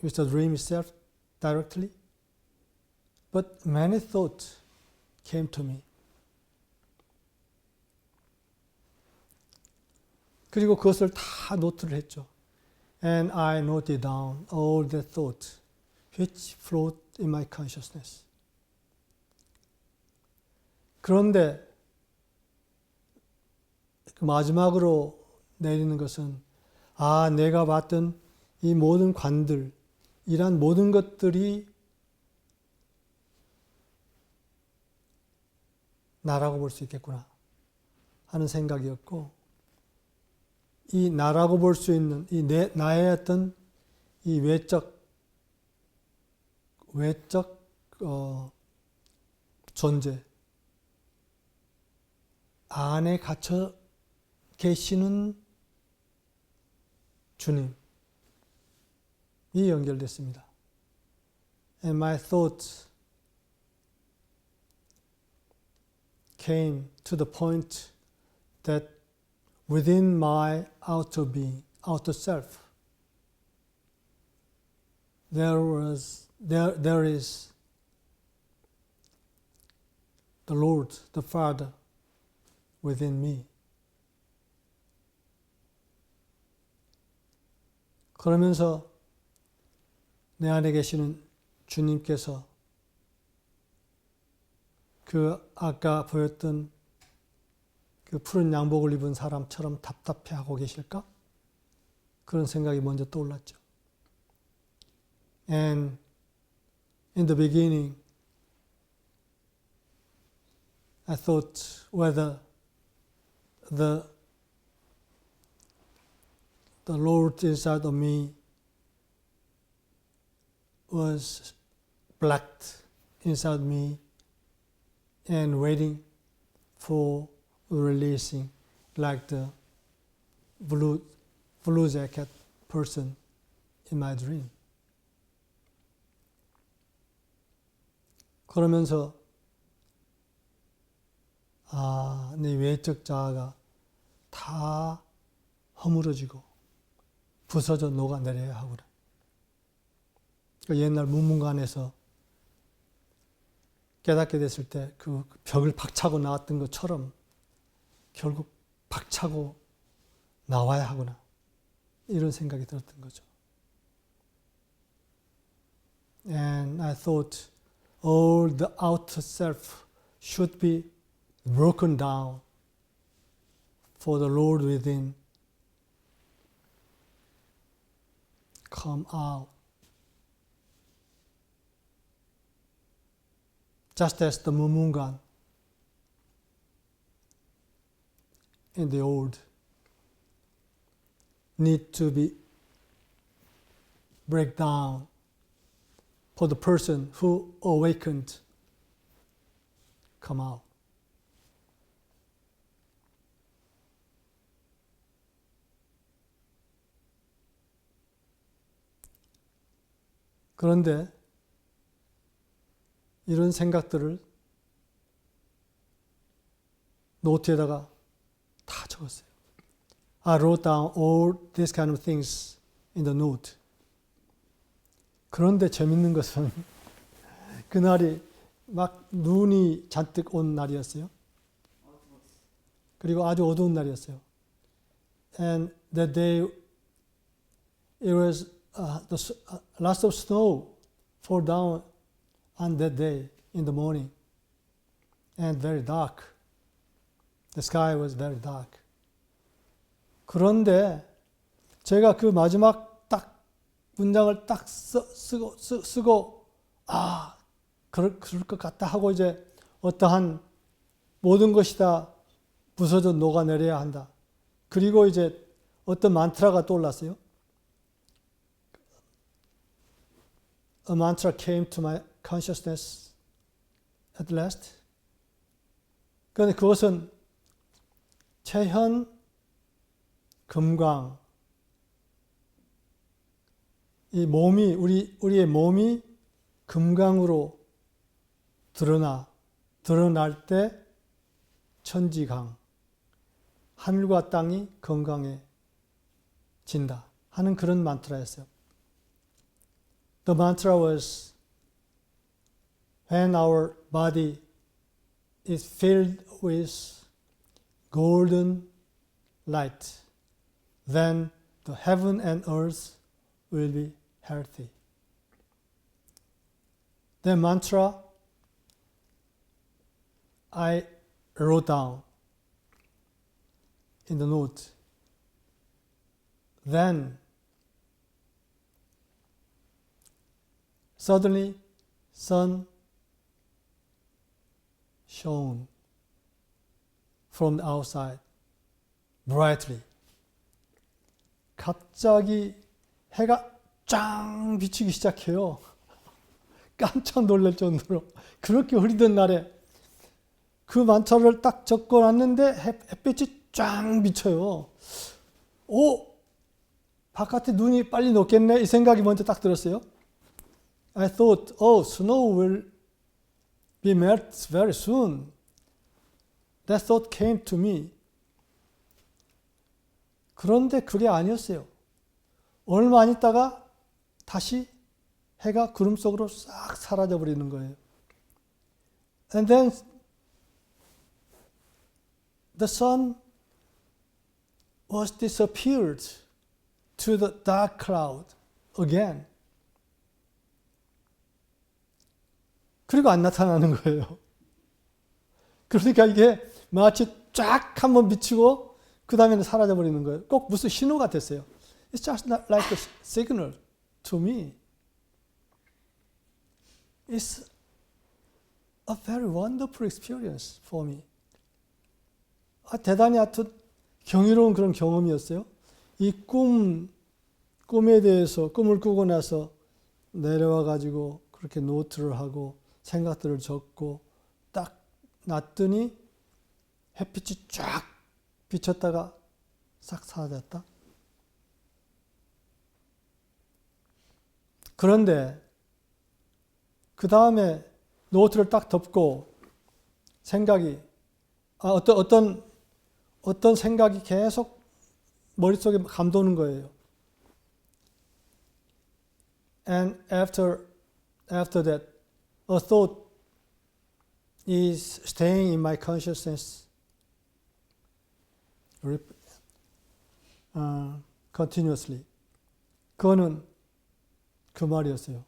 with the dream itself directly, but many thoughts came to me. 그리고 그것을 다 노트를 했죠. And I noted down all the thoughts which float in my consciousness. 그런데 마지막으로 내리는 것은 내가 봤던 이 모든 관들, 이러한 모든 것들이 나라고 볼 수 있겠구나 하는 생각이었고, 이 나라고 볼 수 있는 이 나의 어떤 이 외적 존재 안에 갇혀 계시는 주님이 연결됐습니다. And my thoughts came to the point that within my outer being, outer self, there is the Lord, the Father within me. 그러면서 내 안에 계시는 주님께서 그 아까 보였던 그 푸른 양복을 입은 사람처럼 답답해하고 계실까? 그런 생각이 먼저 떠올랐죠. And in the beginning, I thought whether the Lord inside of me was blacked inside me and waiting for releasing, like the blue jacket person in my dream. 그러면서 내 외적 자아가 다 허물어지고 부서져 녹아내려야 하구나. 옛날 문문관에서 깨닫게 됐을 때 그 벽을 박차고 나왔던 것처럼 결국 박차고 나와야 하구나. 이런 생각이 들었던 거죠. And I thought all the outer self should be broken down for the Lord within come out. Just as the Mumungan in the old need to be break down for the person who awakened come out. 그런데 이런 생각들을 노트에다가 다 적었어요. I wrote down all these kind of things in the note. 그런데 재밌는 것은 그날이 막 눈이 잔뜩 온 날이었어요. 그리고 아주 어두운 날이었어요. And that day it was lots of snow fall down on that day in the morning and very dark. The sky was very dark. 그런데 제가 그 마지막 딱 문장을 딱 쓰고 그럴 것 같다 하고 이제 어떠한 모든 것이 다 부서져 녹아내려야 한다. 그리고 이제 어떤 만트라가 떠올랐어요. A mantra came to my consciousness at last. 그런데 그것은 채현, 금광, 이 몸이 우리의 몸이 금강으로 드러날 때 천지강, 하늘과 땅이 건강해진다 하는 그런 만트라였어요. The mantra was when our body is filled with golden light, then the heaven and earth will be healthy. The mantra I wrote down in the note. Then suddenly sun shone from the outside brightly. 갑자기 해가 쫙 비치기 시작해요. 깜짝 놀랄 정도로. 그렇게 흐리던 날에 그 만차를 딱 적어놨는데 햇빛이 쫙 비쳐요. 바깥에 눈이 빨리 녹겠네 이 생각이 먼저 딱 들었어요. I thought, snow will be melt very soon. That thought came to me. 그런데 그게 아니었어요. 얼마 안 있다가 다시 해가 구름 속으로 싹 사라져 버리는 거예요. And then the sun was disappeared to the dark cloud again. 그리고 안 나타나는 거예요. 그러니까 이게 마치 쫙 한번 비치고 그 다음에는 사라져 버리는 거예요. 꼭 무슨 신호 같았어요. It's just not like a signal to me. It's a very wonderful experience for me. 대단히 하여튼 경이로운 그런 경험이었어요. 이 꿈에 대해서 꿈을 꾸고 나서 내려와 가지고 그렇게 노트를 하고 생각들을 적고 딱 놨더니 햇빛이 쫙 비쳤다가 싹 사라졌다. 그런데 그 다음에 노트를 딱 덮고 생각이 어떤 생각이 계속 머릿속에 감도는 거예요. And after that, a thought is staying in my consciousness continuously. 그거는 그 말이었어요.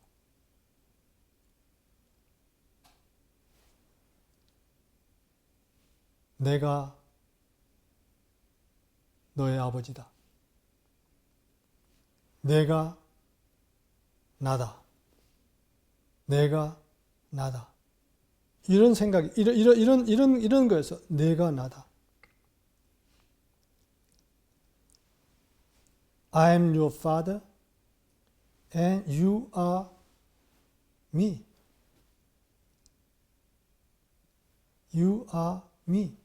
내가 너의 아버지다. 내가 나다. 내가 나다. 이런 생각이, 이런 거에서 내가 나다. I am your father and you are me. You are me.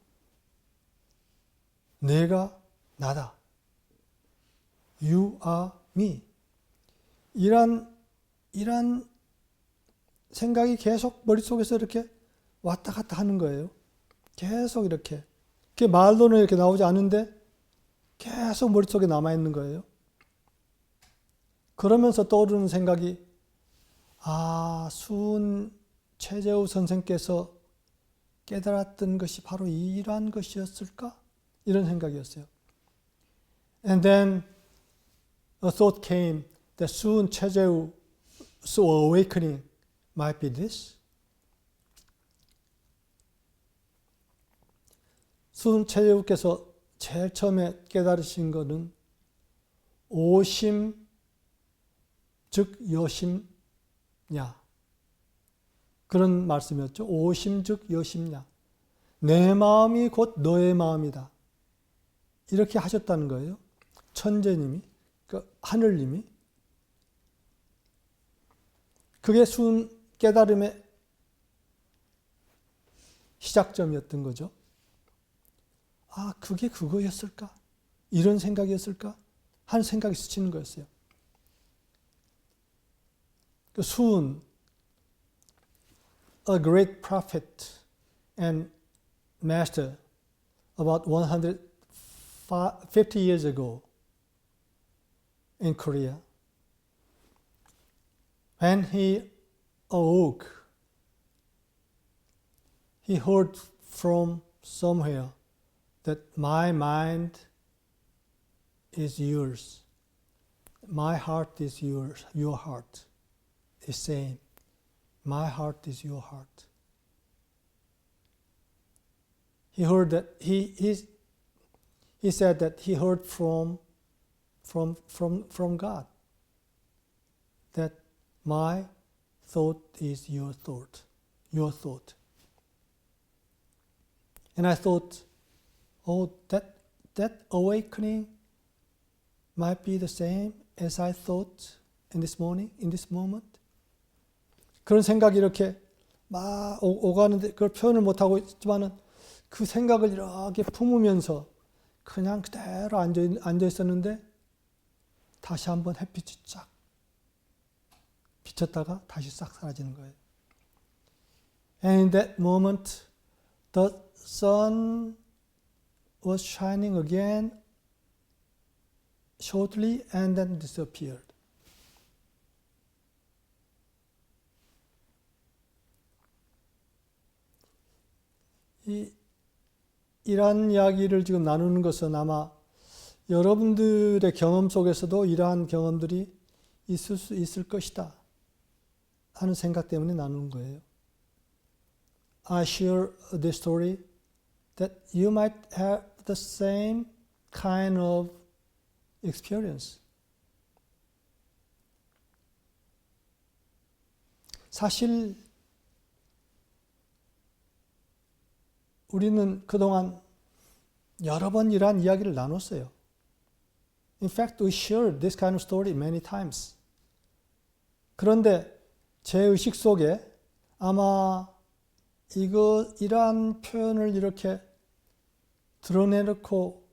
내가 나다. You are me. 이런 생각이 계속 머릿속에서 이렇게 왔다 갔다 하는 거예요. 계속 이렇게. 그게 말로는 이렇게 나오지 않은데 계속 머릿속에 남아있는 거예요. 그러면서 떠오르는 생각이 수은 최재우 선생께서 깨달았던 것이 바로 이러한 것이었을까? 이런 생각이었어요. And then a thought came that soon 최재우's awakening might be this. 수은 최재우께서 제일 처음에 깨달으신 것은 오심 즉 여심냐. 그런 말씀이었죠. 오심 즉 여심냐. 내 마음이 곧 너의 마음이다. 이렇게 하셨다는 거예요. 천재님이, 하늘님이. 그게 수은 깨달음의 시작점이었던 거죠. 그게 그거였을까? 이런 생각이었을까? 하는 생각이 스치는 거였어요. 수은, a great prophet and master about 150 years ago in Korea. When he awoke, he heard from somewhere that my mind is yours. My heart is yours. Your heart is same. My heart is your heart. He heard that he said that he heard from God that my thought is your thought. Your thought. And I thought, that awakening might be the same as I thought in this morning, in this moment. 그런 생각이 이렇게 막 오가는데 그걸 표현을 못하고 있지만은 그 생각을 이렇게 품으면서 그냥 그대로 앉아 있었는데 다시 한번 햇빛이 쫙 비쳤다가 다시 싹 사라지는 거예요. And in that moment, the sun was shining again shortly and then disappeared. 이러한 이야기를 지금 나누는 것은 아마 여러분들의 경험 속에서도 이러한 경험들이 있을 수 있을 것이다 하는 생각 때문에 나누는 거예요. I share this story that you might have the same kind of experience. 사실 우리는 그동안 여러 번 이러한 이야기를 나눴어요. In fact, we shared this kind of story many times. 그런데 제 의식 속에 아마 이러한 표현을 이렇게 드러내놓고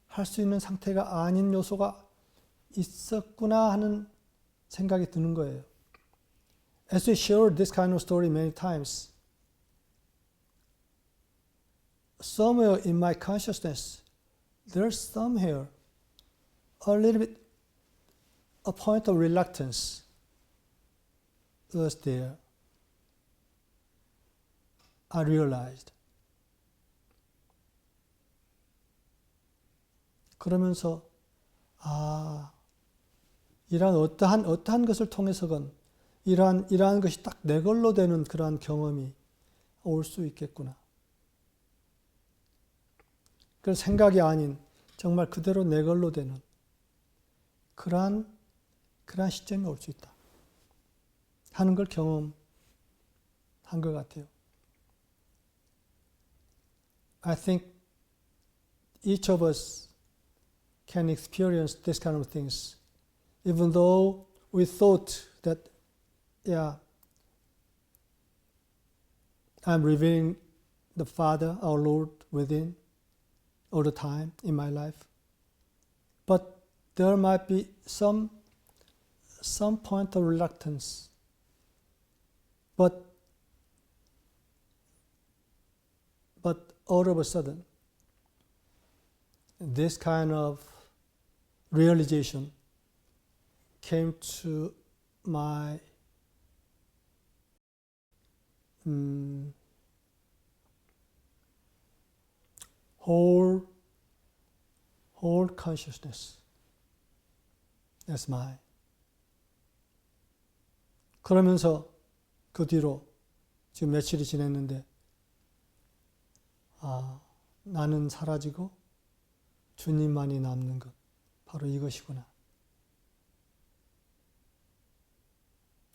할 수 있는 상태가 아닌 요소가 있었구나 하는 생각이 드는 거예요. As we shared this kind of story many times, somewhere in my consciousness, there's somewhere a little bit a point of reluctance was there. are realized. 그러면서 이러한 어떠한 것을 통해서건 이러한 것이 딱 내 걸로 되는 그러한 경험이 올 수 있겠구나. 그 생각이 아닌 정말 그대로 내 걸로 되는 그러한 시점이 올 수 있다 하는 걸 경험한 것 같아요. I think each of us can experience this kind of things, even though we thought that, yeah, I'm revealing the Father, our Lord, within all the time in my life. But there might be some point of reluctance. But all of a sudden, this kind of realization came to my whole consciousness as mine. 그러면서 그 뒤로 지금 며칠이 지났는데 나는 사라지고 주님만이 남는 것, 바로 이것이구나.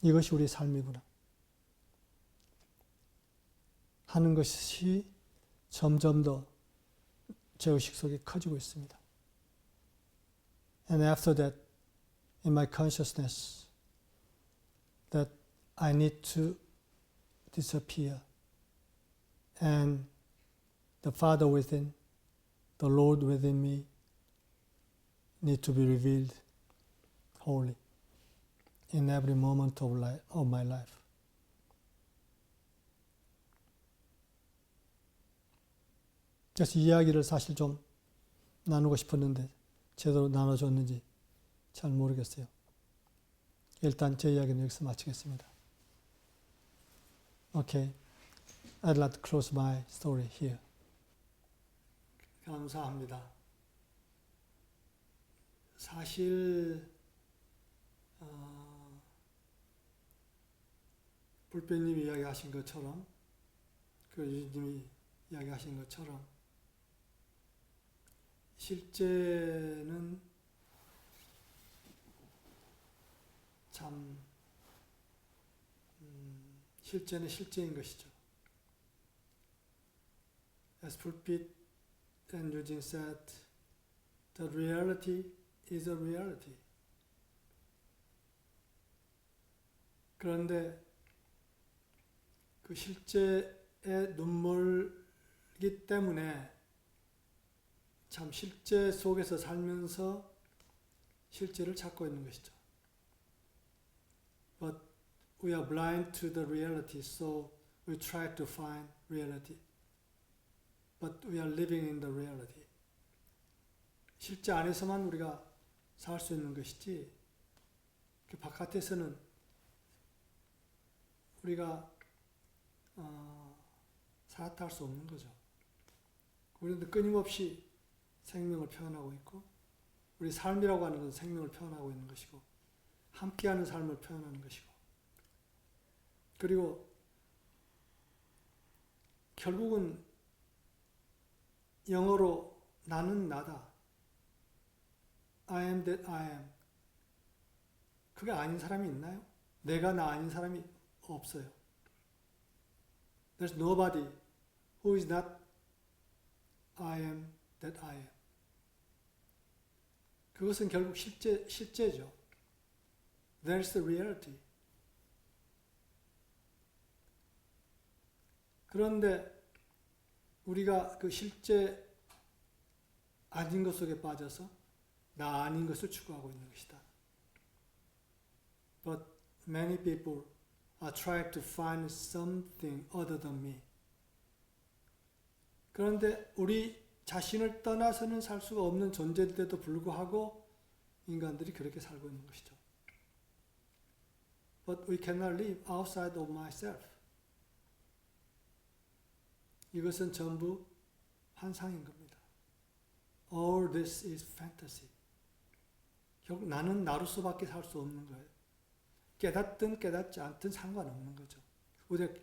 이것이 우리 삶이구나 하는 것이 점점 더 제 의식 속에 커지고 있습니다. And after that, in my consciousness, that I need to disappear, and the Father within, the Lord within me, need to be revealed wholly in every moment of my life. 그래서 이야기를 사실 좀 나누고 싶었는데 제대로 나눠줬는지 잘 모르겠어요. 일단 제 이야기는 여기서 마치겠습니다. Okay, I'd like to close my story here. 감사합니다. 사실 불배님이 이야기하신 것처럼 그 유진님이 이야기하신 것처럼 실제는 참 실제는 실제인 것이죠. As Pulpit and Eugene said, the reality is a reality. 그런데 그 실제의 눈물이기 때문에 참 실제 속에서 살면서 실제를 찾고 있는 것이죠. But we are blind to the reality, so we try to find reality. But we are living in the reality. 실제 안에서만 우리가 살 수 있는 것이지, 그 바깥에서는 우리가 살았다 할 수 없는 거죠. 우리는 끊임없이 생명을 표현하고 있고, 우리 삶이라고 하는 것은 생명을 표현하고 있는 것이고, 함께하는 삶을 표현하는 것이고, 그리고 결국은 영어로 나는 나다. I am that I am. 그게 아닌 사람이 있나요? 내가 나 아닌 사람이 없어요. There's nobody who is not I am that I am. 그것은 결국 실제죠. There's the reality. 그런데 우리가 그 실제 아닌 것 속에 빠져서 나 아닌 것을 추구하고 있는 것이다. But many people are trying to find something other than me. 그런데 우리 자신을 떠나서는 살 수가 없는 존재인데도 불구하고 인간들이 그렇게 살고 있는 것이죠. But we cannot live outside of myself. 이것은 전부 환상인 겁니다. All this is fantasy. 결국 나는 나로서밖에 살 수 없는 거예요. 깨닫든 깨닫지 않든 상관없는 거죠. 우리가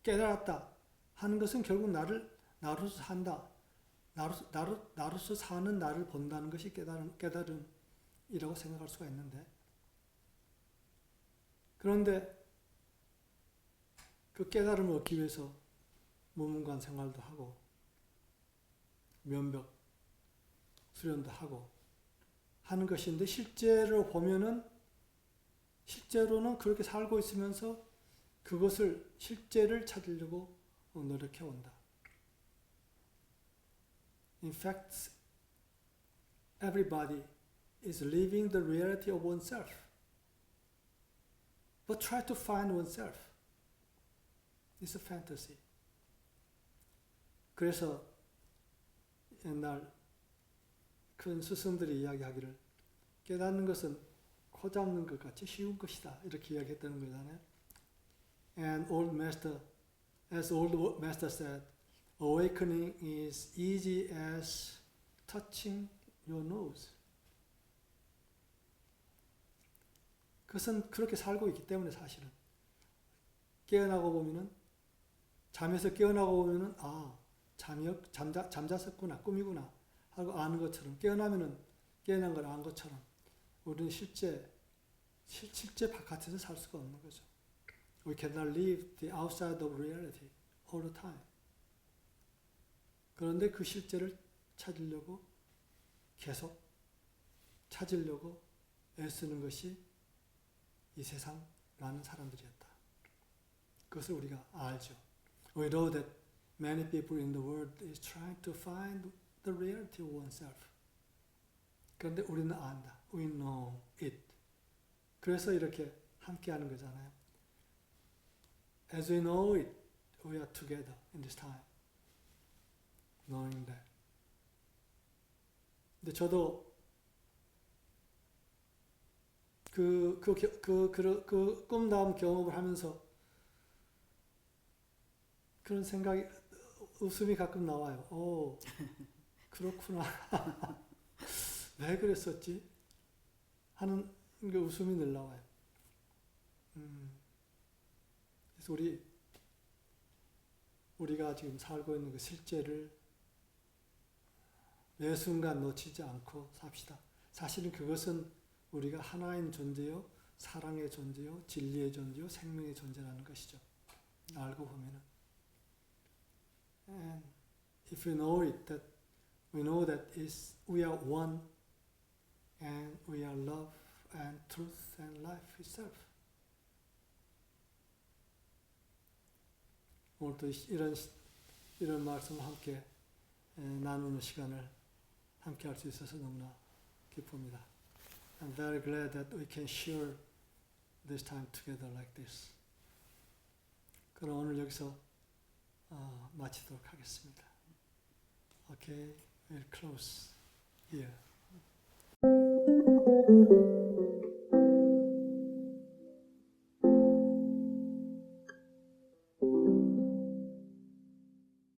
깨달았다 하는 것은 결국 나로서 산다. 나로서 사는 나를 본다는 것이 깨달음이라고 생각할 수가 있는데, 그런데 그 깨달음을 얻기 위해서 무문관 생활도 하고 면벽 수련도 하고 하는 것인데, 실제로는 그렇게 살고 있으면서 그것을 실제를 찾으려고 노력해 온다. In fact, everybody is living the reality of oneself, but try to find oneself. It's a fantasy. 그래서 옛날 큰 스승들이 이야기하기를 깨닫는 것은 코 잡는 것 같이 쉬운 것이다, 이렇게 이야기했다는 거잖아요. And as old master said, awakening is easy as touching your nose. 그것은 그렇게 살고 있기 때문에, 사실은 깨어나고 보면은, 잠에서 깨어나고 보면은 잠잤었구나, 꿈이구나 하고 아는 것처럼, 깨어나면은 깨어난 걸 아는 것처럼 우리는 실제 바깥에서 살 수가 없는 거죠. We cannot live the outside of reality all the time. 그런데 그 실제를 찾으려고 계속 찾으려고 애쓰는 것이 이 세상 많은 사람들이었다. 그것을 우리가 알죠. We know that many people in the world is trying to find the reality of oneself. 그런데 우리는 안다. We know it. 그래서 이렇게 함께하는 거잖아요. As we know it, we are together in this time. Knowing that. 근데 저도 그 꿈다운 경험을 하면서 그런 생각이, 웃음이 가끔 나와요. 오, 그렇구나. 왜 그랬었지? 하는 그 웃음이 늘 나와요. 그래서 우리가 지금 살고 있는 그 실제를 매 순간 놓치지 않고 삽시다. 사실은 그것은 우리가 하나인 존재요, 사랑의 존재요, 진리의 존재요, 생명의 존재라는 것이죠. 알고 보면은. And if we know it, that we know that we are one, and we are love and truth and life itself. 오늘도 이런 말씀을 함께 나누는 시간을 함께 할 수 있어서 너무나 기쁩니다. I'm very glad that we can share this time together like this. 그럼 오늘 여기서 마치도록 하겠습니다. Okay, we'll close here.